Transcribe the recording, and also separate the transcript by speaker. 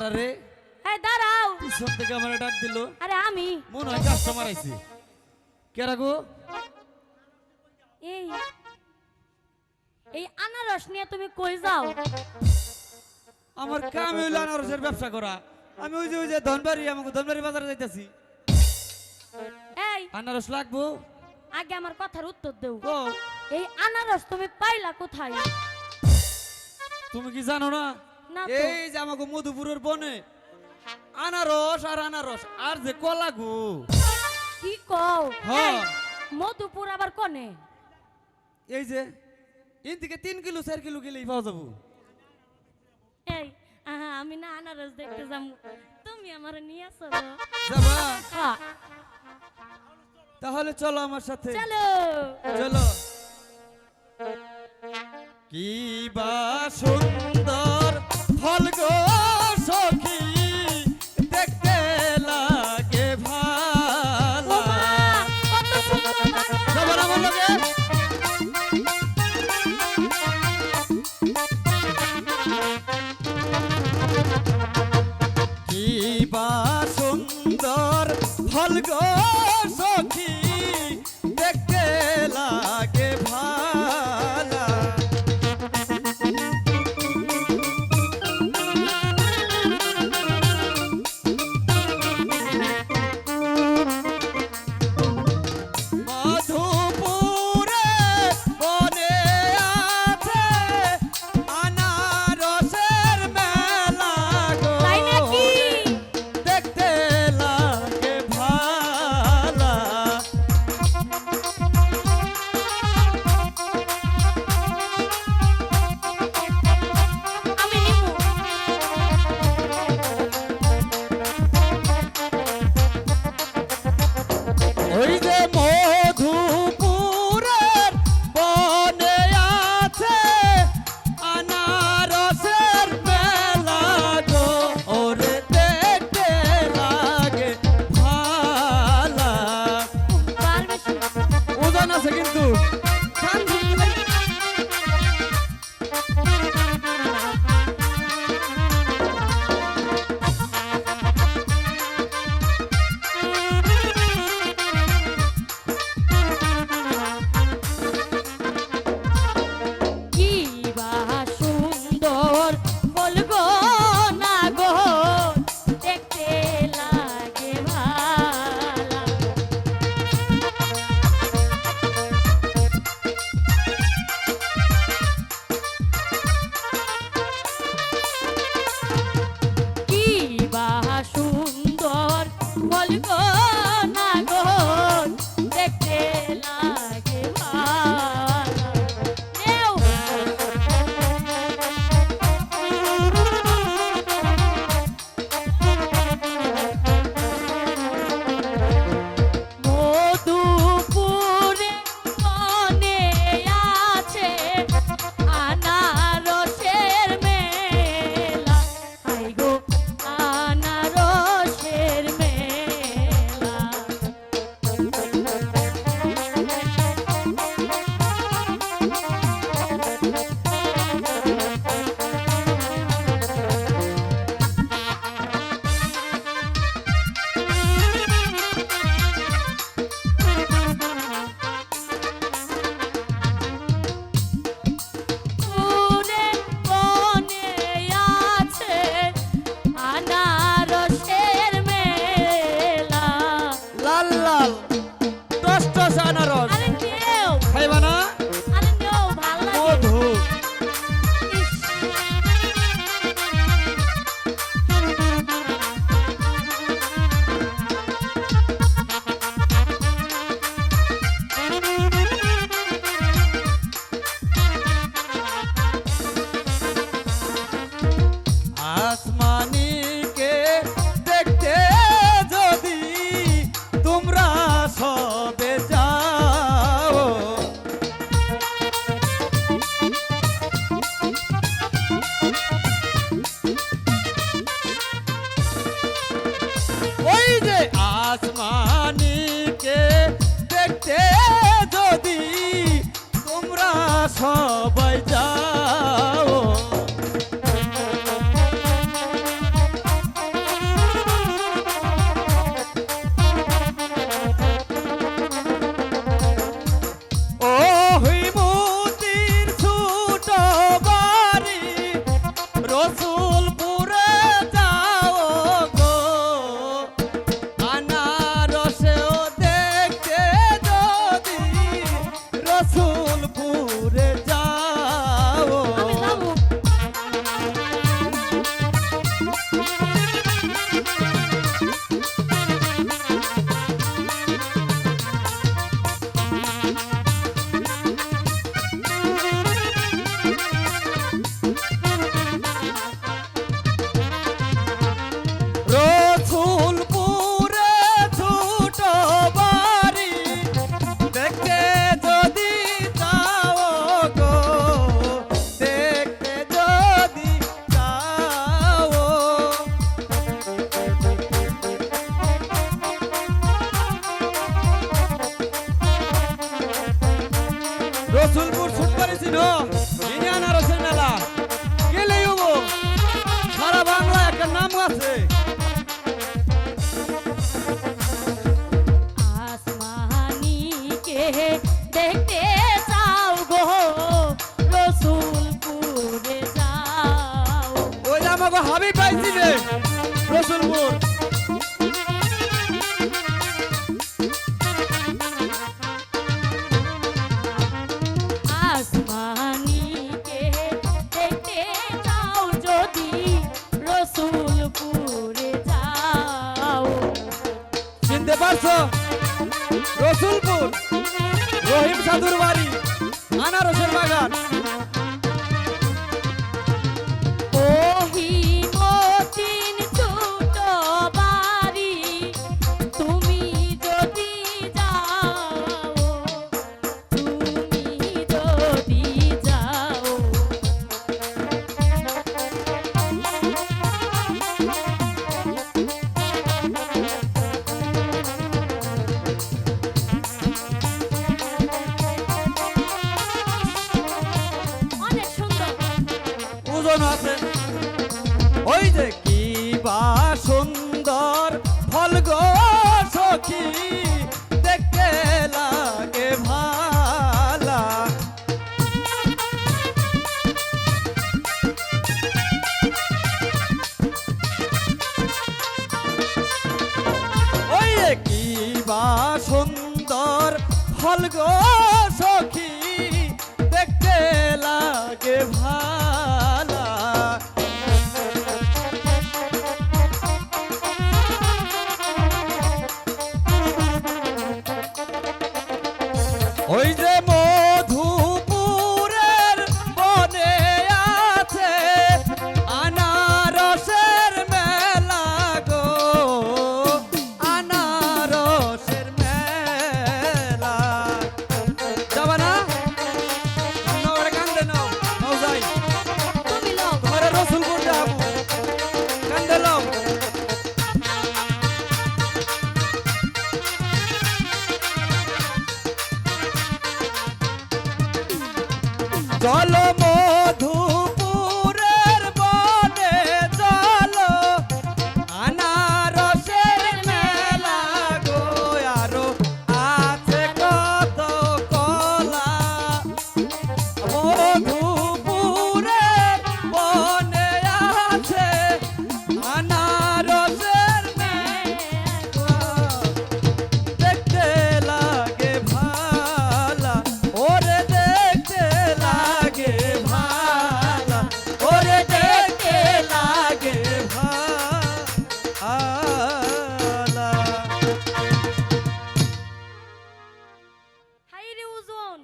Speaker 1: কারা রে?
Speaker 2: এই দাঁড়াও।
Speaker 1: পিছন থেকে আমার ডাক দিল।
Speaker 2: আরে আমি।
Speaker 1: মনে হয় কাস্টমার আইছে। কেরা গো?
Speaker 2: এই এই আনারস নিয়ে তুমি কই যাও?
Speaker 1: আমার কাম হইলো আনারসের ব্যবসা করা। আমি ওই যে ধনবাড়ি আমাকে ধনবাড়ি বাজারে যাইতাছি।
Speaker 2: এই
Speaker 1: আনারস লাগবো?
Speaker 2: আগে আমার কথার উত্তর দেও।
Speaker 1: গো
Speaker 2: এই আনারস তুমি পাইলা কোথায়?
Speaker 1: তুমি কি জানো না?
Speaker 2: না তো।
Speaker 1: এই যে আমাকে মধুপুরের বনে আনারস আর আনারস আর যে কলা গো।
Speaker 2: কি কও?
Speaker 1: হ্যাঁ।
Speaker 2: এই, মধুপুর আবার কোনে?
Speaker 1: এই যে এর থেকে 3 কিলো 4 কিলো গেলেই পাওয়া যাবো।
Speaker 2: এই আমি না আনারস দেখতে যাবো, তুমি আমার নিয়ে আসো।
Speaker 1: যাবা?
Speaker 2: হ্যাঁ
Speaker 1: তাহলে চলো আমার সাথে।
Speaker 2: চলো।
Speaker 1: চলো। কি বা সুন্দর ফল গো সখী, দেখতে লাগে ভালো।
Speaker 2: ওমা, কত সুন্দর বাগান।
Speaker 1: যাবার আমার লগে? কি বা সুন্দর ফল গো সখী, দেখতে লাগে ভালো। মধুপুরে বনে আছে আনারসের মেলা গো,
Speaker 2: তাই নাকি?
Speaker 1: দেখতে লাগে ভালা।
Speaker 2: আমি নিবো।
Speaker 1: ওই যে মধুপুরের বনে আছে আনারসের মেলা গো, ওরে দেখতে লাগে ভালা।
Speaker 2: পারমিশন।
Speaker 1: ওজন আছে কিন্তু
Speaker 2: কি বা সুন্দর ফল গো না গো, দেখতে লাগে ভালা। কি বা সুন্দর ফল গো না গো, দেখতে লাগে ভালা। নেও। মধুপুরে বনে আছে আনারসের মেলা, হাই গো আনারসের মেলা। পুরে বনে আছে আনারসের মেলা।
Speaker 1: লাল লাল টস টস আনারস
Speaker 2: আরে নেও,
Speaker 1: খাইবা না?
Speaker 2: আরে নেও, ভাল লাগে।
Speaker 1: মধু
Speaker 2: ইস,
Speaker 1: আসমানিকে দেখতে যদি তোমরা সবে যাও, রসুলপুর শুট করেছি নো ইনি আনারসের মেলা গেলেই হবো সারা বাংলা একটা নাম আছে
Speaker 2: আসমানিকে দেখতে যাও গো রসুলপুরে যাও।
Speaker 1: ওই যে আমাকে হাবি পাইছি রে রসুলপুর
Speaker 2: আসমানিকে দেখতে যাও যদি রসুলপুরে যাও।
Speaker 1: চিনতে পারছো রসুলপুর রহিম সাধুর বাড়ি আনারসের বাগান
Speaker 2: মহিমতিন ছোট বাড়ি তুমি যদি যাও, তুমি যদি যাও। অনেক সুন্দর
Speaker 1: ওজন আছে ওই যে কি বা সুন্দর ফল গো সখী দেখতে লাগে ভালা ওই যে কি বা সুন্দর ফল গো সখী দেখতে লাগে ভালা ওই যে মধুপুরের বনে আছে আনারসের মেলা গো আনারসের মেলা যাবা না নগরে কান্দে নাও নাও যাই
Speaker 2: তুমি লোক
Speaker 1: তোমার রসুলপুর যাবো কান্দে লাও চলো